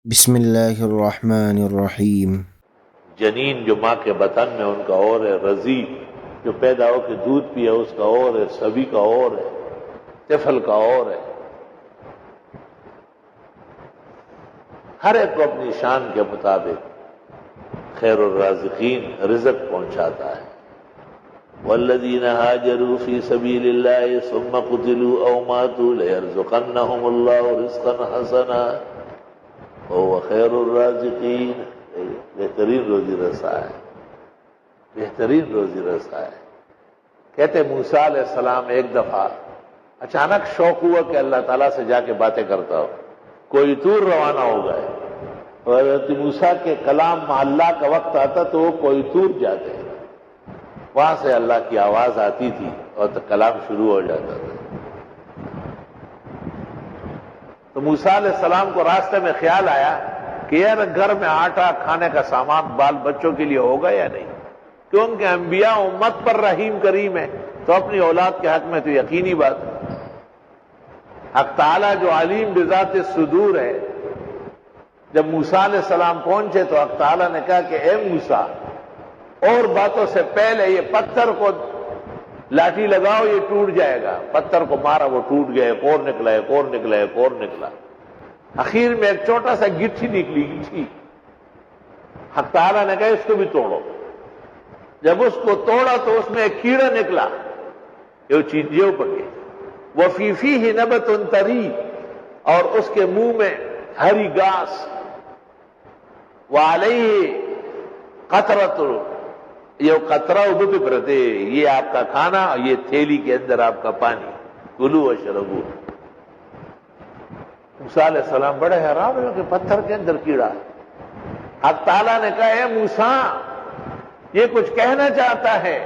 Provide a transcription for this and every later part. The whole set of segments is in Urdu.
بسم اللہ الرحمن الرحیم۔ جنین جو ماں کے بطن میں ان کا اور ہے، رضی جو پیدا ہو کے دودھ پیا اس کا اور ہے، سبی کا اور ہے، طفل کا اور ہے۔ ہر ایک کو اپنی شان کے مطابق خیر الرازقین رزق پہنچاتا ہے۔ والذین ہاجروا فی سبیل اللہ ثم قتلوا او ماتوا لیرزقنہم اللہ رزقا حسنا وهو خیر الرازقین۔ بہترین روزی رسا ہے، بہترین روزی رسا ہے۔ کہتے موسیٰ علیہ السلام ایک دفعہ اچانک شوق ہوا کہ اللہ تعالیٰ سے جا کے باتیں کرتا ہو، کوئی طور روانہ ہو گئے، اور حضرت موسیٰ کے کلام مع اللہ کا وقت آتا تو وہ کوئی طور جاتے، وہاں سے اللہ کی آواز آتی تھی اور کلام شروع ہو جاتا تھا۔ تو موسیٰ علیہ السلام کو راستے میں خیال آیا کہ یار گھر میں آٹا کھانے کا سامان بال بچوں کے لیے ہوگا یا نہیں، کیونکہ انبیاء امت پر رحیم کریم ہے تو اپنی اولاد کے حق میں تو یقینی بات ہے۔ حق تعالیٰ جو علیم بذات الصدور ہے، جب موسیٰ علیہ السلام پہنچے تو حق تعالیٰ نے کہا کہ اے موسیٰ، اور باتوں سے پہلے یہ پتھر کو لاٹھی لگاؤ، یہ ٹوٹ جائے گا۔ پتھر کو مارا، وہ ٹوٹ گیا، ایک اور نکلا، ایک اور نکلا، ایک اور نکلا، آخر میں ایک چھوٹا سا گٹھی نکلی، گٹھی۔ حق تعالیٰ نے کہا اس کو بھی توڑو۔ جب اس کو توڑا تو اس میں ایک کیڑا نکلا، یہ چینجیوں پڑ گئی۔ وَفِي فِيهِ نَبَتٌ طَرِيٌّ، اور اس کے منہ میں ہری گھاس، وَعَلَيْهِ قَطْرَةٌ، یہ قطرہ ادو پہ پرتے، یہ آپ کا کھانا اور یہ تھیلی کے اندر آپ کا پانی، کلوا واشربوا۔ موسیٰ علیہ السلام بڑے حیران ہوئے کہ پتھر کے اندر کیڑا ہے۔ حق تعالیٰ نے کہا اے موسیٰ، یہ کچھ کہنا چاہتا ہے۔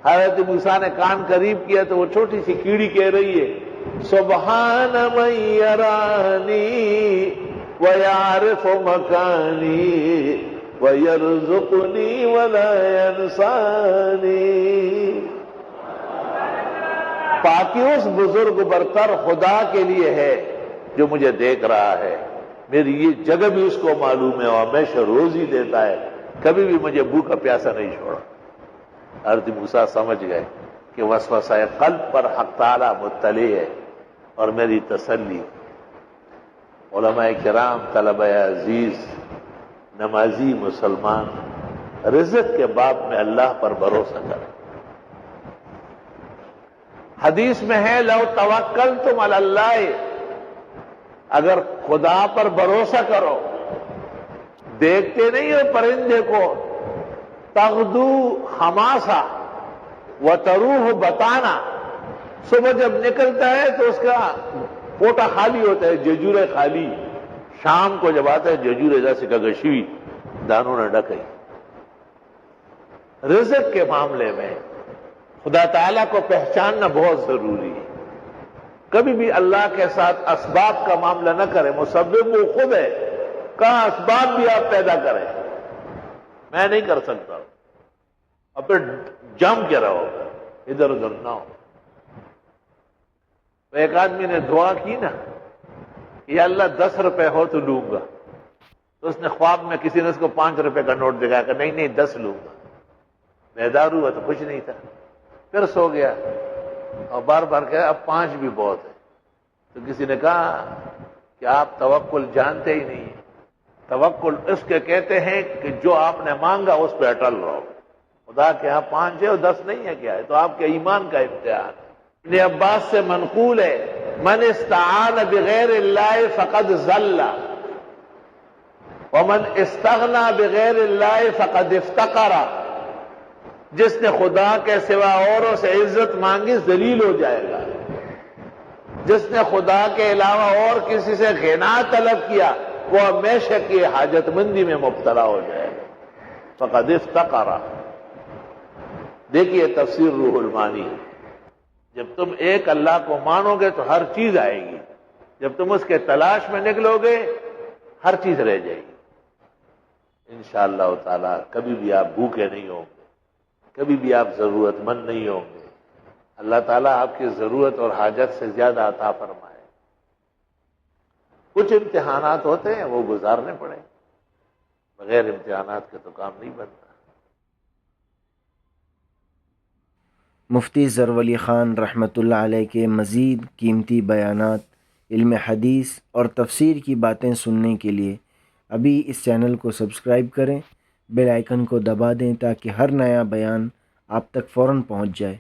حضرت موسیٰ نے کان قریب کیا تو وہ چھوٹی سی کیڑی کہہ رہی ہے سبحان من یرانی ویعرف مکانی ویرزقنی ولا ینسانی۔ پاکی اس بزرگ برتر خدا کے لیے ہے جو مجھے دیکھ رہا ہے، میری یہ جگہ بھی اس کو معلوم ہے اور ہمیشہ روزی دیتا ہے، کبھی بھی مجھے بھوکا پیاسا نہیں چھوڑا۔ حضرت موسیٰ سمجھ گئے کہ وسوسہ قلب پر حق تعالیٰ مطلع ہے اور میری تسلی۔ علماء کرام، طلبہ عزیز، نمازی مسلمان رزق کے باب میں اللہ پر بھروسہ کریں۔ حدیث میں ہے لو توکلتم علی اللہ، اگر خدا پر بھروسہ کرو، دیکھتے نہیں ہو پرندے کو، تغدو خماسا وتروح بطانا، صبح جب نکلتا ہے تو اس کا پوٹا خالی ہوتا ہے، ججورے خالی، شام کو جب آتا ہے ججورے جیسے گشوی دانوں نے ڈکئی۔ رزق کے معاملے میں خدا تعالیٰ کو پہچاننا بہت ضروری ہے۔ کبھی بھی اللہ کے ساتھ اسباب کا معاملہ نہ کریں، مسبب وہ خود ہے، کہاں اسباب بھی آپ پیدا کریں، میں نہیں کر سکتا، اور پھر جم کے رہو، ادھر ادھر نہ ہو۔ ایک آدمی نے دعا کی نا کہ یا اللہ 10 روپے ہو تو لوں گا، تو اس نے خواب میں کسی نے اس کو 5 روپے کا نوٹ دکھایا کہ نہیں 10 لوں گا۔ بیدار ہوا تو کچھ نہیں تھا، پھر سو گیا اور بار بار کہا اب 5 بھی بہت ہے۔ تو کسی نے کہا کہ آپ توکل جانتے ہی نہیں ہیں، توکل اس کے کہتے ہیں کہ جو آپ نے مانگا اس پہ اٹل رہو۔ خدا کے ہاں 5 ہے اور 10 نہیں ہے، کیا ہے؟ تو آپ کے ایمان کا امتحان ہے۔ ابن عباس سے منقول ہے من استعان بغیر اللہ فقد ضل ومن استغنى بغیر اللہ فقد افتقر، جس نے خدا کے سوا اوروں سے عزت مانگی ذلیل ہو جائے گا، جس نے خدا کے علاوہ اور کسی سے غنا طلب کیا وہ ہمیشہ کی حاجت مندی میں مبتلا ہو جائے گا، فقد افتقر۔ دیکھیے تفسیر روح المعانی، جب تم ایک اللہ کو مانو گے تو ہر چیز آئے گی، جب تم اس کے تلاش میں نکلو گے ہر چیز رہ جائے گی۔ انشاءاللہ تعالی کبھی بھی آپ بھوکے نہیں ہوں گے، کبھی بھی آپ ضرورت مند نہیں ہوں گے، اللہ تعالیٰ آپ کی ضرورت اور حاجت سے زیادہ عطا فرمائے۔ کچھ امتحانات ہوتے ہیں وہ گزارنے پڑیں، بغیر امتحانات کے تو کام نہیں بنتا۔ مفتی ظفر علی خان رحمۃ اللہ علیہ کے مزید قیمتی بیانات، علم حدیث اور تفسیر کی باتیں سننے کے لیے ابھی اس چینل کو سبسکرائب کریں، بیل آئیکن کو دبا دیں تاکہ ہر نیا بیان آپ تک فوراً پہنچ جائے۔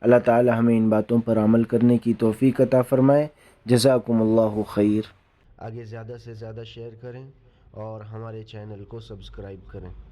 اللہ تعالی ہمیں ان باتوں پر عمل کرنے کی توفیق عطا فرمائے۔ جزاکم اللہ خیر۔ آگے زیادہ سے زیادہ شیئر کریں اور ہمارے چینل کو سبسکرائب کریں۔